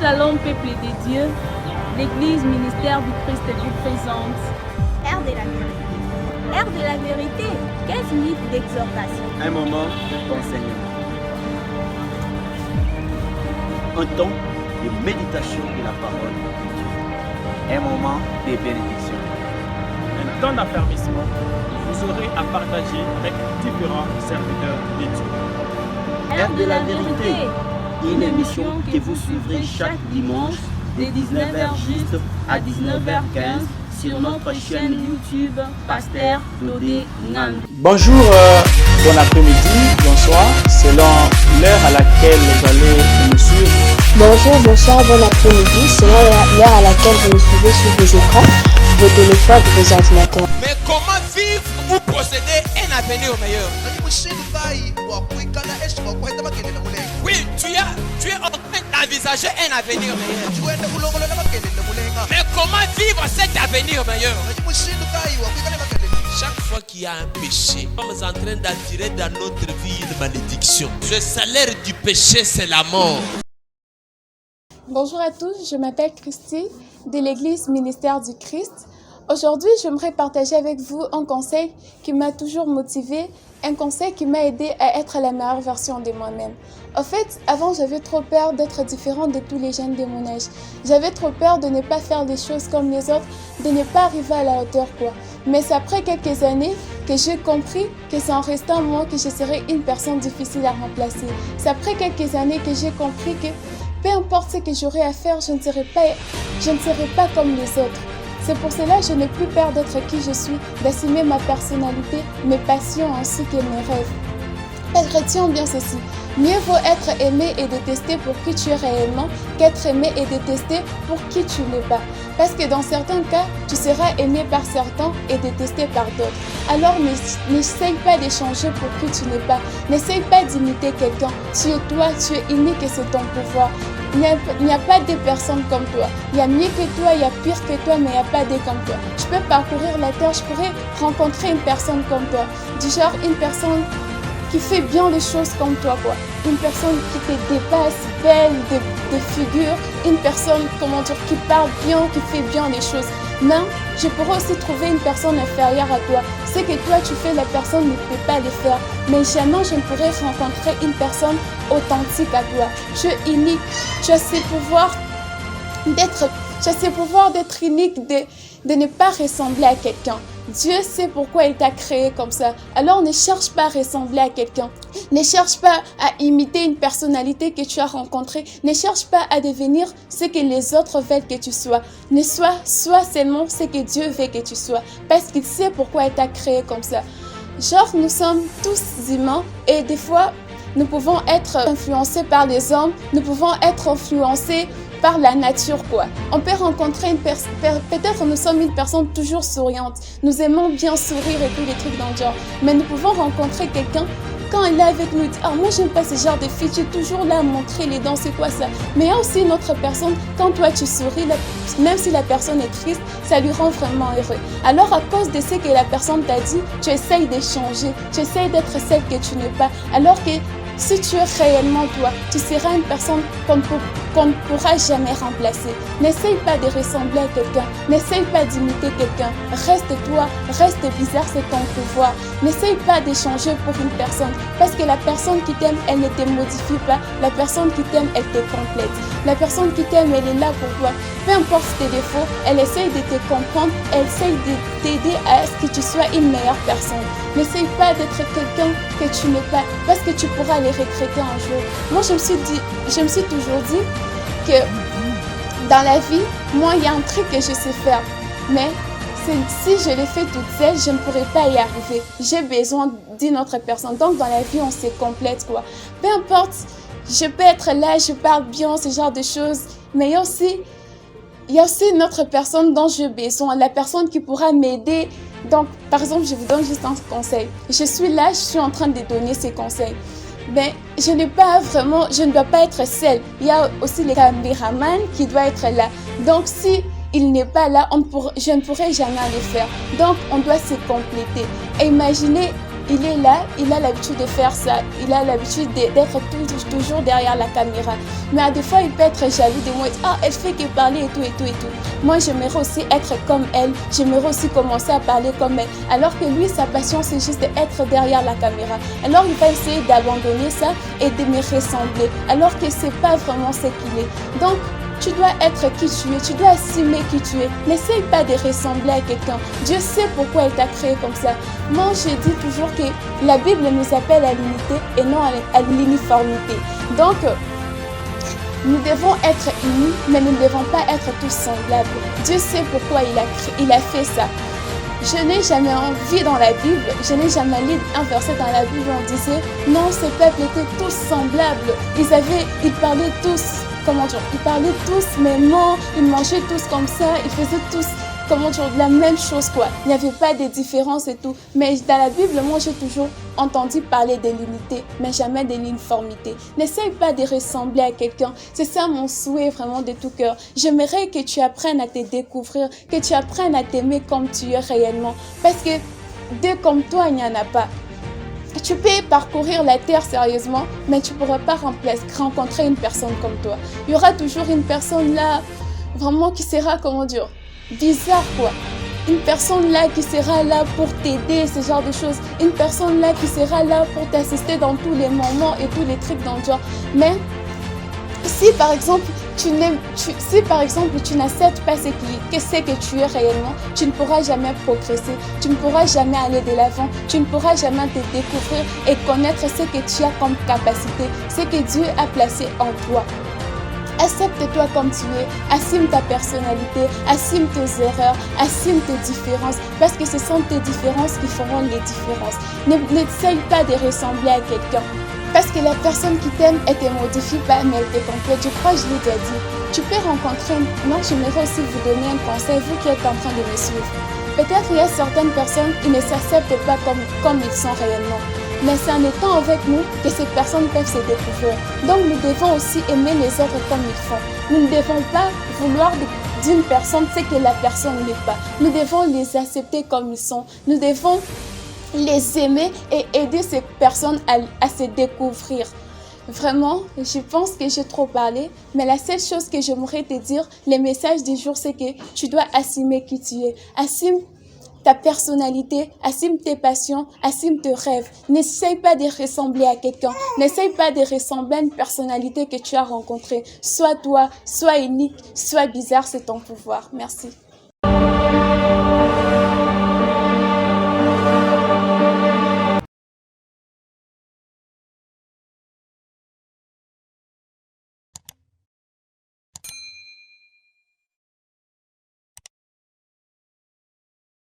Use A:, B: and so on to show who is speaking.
A: Shalom, peuple de Dieu. L'Église ministère du Christ vous présente
B: Air de la vérité. Air de la vérité, 15 minutes d'exhortation.
C: Un moment d'enseignement. Un temps de méditation de la parole de Dieu. Un moment de bénédiction.
D: Un temps d'affermissement. Vous aurez à partager avec différents serviteurs de Dieu.
C: Air de la vérité. Une émission que vous suivrez chaque dimanche de 19h juste à 19h15 sur notre chaîne YouTube Pasteur Dodé Nang.
E: Bonjour, bon après-midi, bonsoir, selon l'heure à laquelle vous allez nous suivre.
F: Bonjour, bonsoir, bon après-midi, selon l'heure à laquelle vous nous suivez sur vos écrans, vos téléphones, vos ordinateurs.
G: Mais comment vivre ou posséder un avenir meilleur? Oui, tu es en train d'envisager un avenir meilleur. Mais comment vivre cet avenir meilleur? Chaque fois qu'il y a un péché, nous sommes en train d'attirer dans notre vie une malédiction. Le salaire du péché, c'est la mort.
H: Bonjour à tous, je m'appelle Christy de l'Église Ministère du Christ. Aujourd'hui, j'aimerais partager avec vous un conseil qui m'a toujours motivée, un conseil qui m'a aidé à être la meilleure version de moi-même. En fait, avant, j'avais trop peur d'être différente de tous les jeunes de mon âge. J'avais trop peur de ne pas faire des choses comme les autres, de ne pas arriver à la hauteur, quoi. Mais c'est après quelques années que j'ai compris que c'est en restant moi que je serais une personne difficile à remplacer. C'est après quelques années que j'ai compris que peu importe ce que j'aurai à faire, je ne serai pas comme les autres. C'est pour cela que je n'ai plus peur d'être qui je suis, d'assumer ma personnalité, mes passions ainsi que mes rêves. Et retiens bien ceci, mieux vaut être aimé et détesté pour qui tu es réellement qu'être aimé et détesté pour qui tu n'es pas. Parce que dans certains cas, tu seras aimé par certains et détesté par d'autres. Alors n'essaye pas d'échanger pour qui tu n'es pas. N'essaye pas d'imiter quelqu'un. Tu es toi, tu es unique et c'est ton pouvoir. Il n'y a pas des personnes comme toi. Il y a mieux que toi, il y a pire que toi, mais il n'y a pas des comme toi. Je peux parcourir la terre, je pourrais rencontrer une personne comme toi. Du genre une personne qui fait bien les choses comme toi, quoi. Une personne qui te dépasse, belle, de figure. Une personne, qui parle bien, qui fait bien les choses. Mais je pourrais aussi trouver une personne inférieure à toi. Ce que toi tu fais, la personne ne peut pas le faire. Mais jamais je ne pourrais rencontrer une personne authentique à toi. Tu es unique. Tu as ce pouvoir d'être unique, de ne pas ressembler à quelqu'un. Dieu sait pourquoi il t'a créé comme ça. Alors ne cherche pas à ressembler à quelqu'un. Ne cherche pas à imiter une personnalité que tu as rencontrée. Ne cherche pas à devenir ce que les autres veulent que tu sois. Ne sois seulement ce que Dieu veut que tu sois. Parce qu'il sait pourquoi il t'a créé comme ça. Genre, nous sommes tous humains et des fois, nous pouvons être influencés par les hommes. Nous pouvons être influencés par la nature, quoi. On peut rencontrer peut-être nous sommes une personne toujours souriante. Nous aimons bien sourire et tous les trucs dans le genre. Mais nous pouvons rencontrer quelqu'un quand il est avec nous, il dit « Ah, moi j'aime pas ce genre de fille, tu es toujours là à montrer les dents, c'est quoi ça ?» Mais il y a aussi une autre personne, quand toi tu souris, même si la personne est triste, ça lui rend vraiment heureux. Alors à cause de ce que la personne t'a dit, tu essayes de changer, tu essayes d'être celle que tu n'es pas. Alors que si tu es réellement toi, tu seras une personne qu'on ne pourra jamais remplacer. N'essaye pas de ressembler à quelqu'un. N'essaye pas d'imiter quelqu'un. Reste toi, reste bizarre, c'est ton pouvoir. N'essaye pas d'échanger pour une personne. Parce que la personne qui t'aime, elle ne te modifie pas. La personne qui t'aime, elle te complète. La personne qui t'aime, elle est là pour toi. Peu importe tes défauts, elle essaye de te comprendre. Elle essaye de t'aider à ce que tu sois une meilleure personne. N'essaye pas d'être quelqu'un que tu n'es pas. Parce que tu pourras les regretter un jour. Moi, je me suis toujours dit que dans la vie, moi, il y a un truc que je sais faire. Mais si je le fais toute seule, je ne pourrais pas y arriver. J'ai besoin d'une autre personne. Donc, dans la vie, on se complète, quoi. Peu importe, je peux être là, je parle bien, ce genre de choses. Mais il y a aussi une autre personne dont j'ai besoin. La personne qui pourra m'aider. Donc, par exemple, je vous donne juste un conseil. Je suis là, je suis en train de donner ces conseils. Mais je ne dois pas être seule. Il y a aussi le caméraman qui doit être là. Donc, si il n'est pas là, je ne pourrai jamais le faire. Donc, on doit se compléter. Et imaginez il est là, il a l'habitude de faire ça, il a l'habitude d'être toujours derrière la caméra. Mais des fois, il peut être jaloux de moi, elle fait que parler et tout, et tout, et tout. Moi, j'aimerais aussi être comme elle, j'aimerais aussi commencer à parler comme elle. Alors que lui, sa passion, c'est juste d'être derrière la caméra. Alors, il va essayer d'abandonner ça et de me ressembler, alors que c'est pas vraiment ce qu'il est. Donc, tu dois être qui tu es, tu dois assumer qui tu es. N'essaye pas de ressembler à quelqu'un. Dieu sait pourquoi il t'a créé comme ça. Moi, je dis toujours que la Bible nous appelle à l'unité et non à l'uniformité. Donc, nous devons être unis, mais nous ne devons pas être tous semblables. Dieu sait pourquoi il a fait ça. Je n'ai jamais vu dans la Bible, je n'ai jamais lu un verset dans la Bible où on disait non, ce peuple était tous semblables. Ils parlaient tous, ils parlaient tous, mais non, ils mangeaient tous comme ça, ils faisaient tous, la même chose quoi. Il n'y avait pas de différence et tout. Mais dans la Bible, moi j'ai toujours entendu parler de l'unité, mais jamais de l'uniformité. N'essaye pas de ressembler à quelqu'un. C'est ça mon souhait vraiment de tout cœur. J'aimerais que tu apprennes à te découvrir, que tu apprennes à t'aimer comme tu es réellement. Parce que deux comme toi, il n'y en a pas. Tu peux parcourir la terre sérieusement, mais tu ne pourras pas rencontrer une personne comme toi. Il y aura toujours une personne là, vraiment qui sera, bizarre quoi. Une personne là qui sera là pour t'aider, ce genre de choses. Une personne là qui sera là pour t'assister dans tous les moments et tous les trucs dans le genre. Mais si par exemple tu n'acceptes pas ce que tu es réellement, tu ne pourras jamais progresser, tu ne pourras jamais aller de l'avant, tu ne pourras jamais te découvrir et connaître ce que tu as comme capacité, ce que Dieu a placé en toi. Accepte-toi comme tu es, assume ta personnalité, assume tes erreurs, assume tes différences, parce que ce sont tes différences qui feront les différences. N'essaye pas de ressembler à quelqu'un, parce que la personne qui t'aime, elle ne te modifie pas, mais elle te complète. Je crois que je l'ai déjà dit. Tu peux rencontrer, moi j'aimerais aussi vous donner un conseil, vous qui êtes en train de me suivre. Peut-être il y a certaines personnes qui ne s'acceptent pas comme ils sont réellement. Mais c'est en étant avec nous que ces personnes peuvent se découvrir. Donc nous devons aussi aimer les autres comme ils font. Nous ne devons pas vouloir d'une personne ce que la personne n'est pas. Nous devons les accepter comme ils sont. Nous devons les aimer et aider ces personnes à se découvrir. Vraiment, je pense que j'ai trop parlé, mais la seule chose que j'aimerais te dire, le message du jour, c'est que tu dois assumer qui tu es. Assume ta personnalité, assume tes passions, assume tes rêves. N'essaye pas de ressembler à quelqu'un. N'essaye pas de ressembler à une personnalité que tu as rencontrée. Sois toi, sois unique, sois bizarre, c'est ton pouvoir. Merci.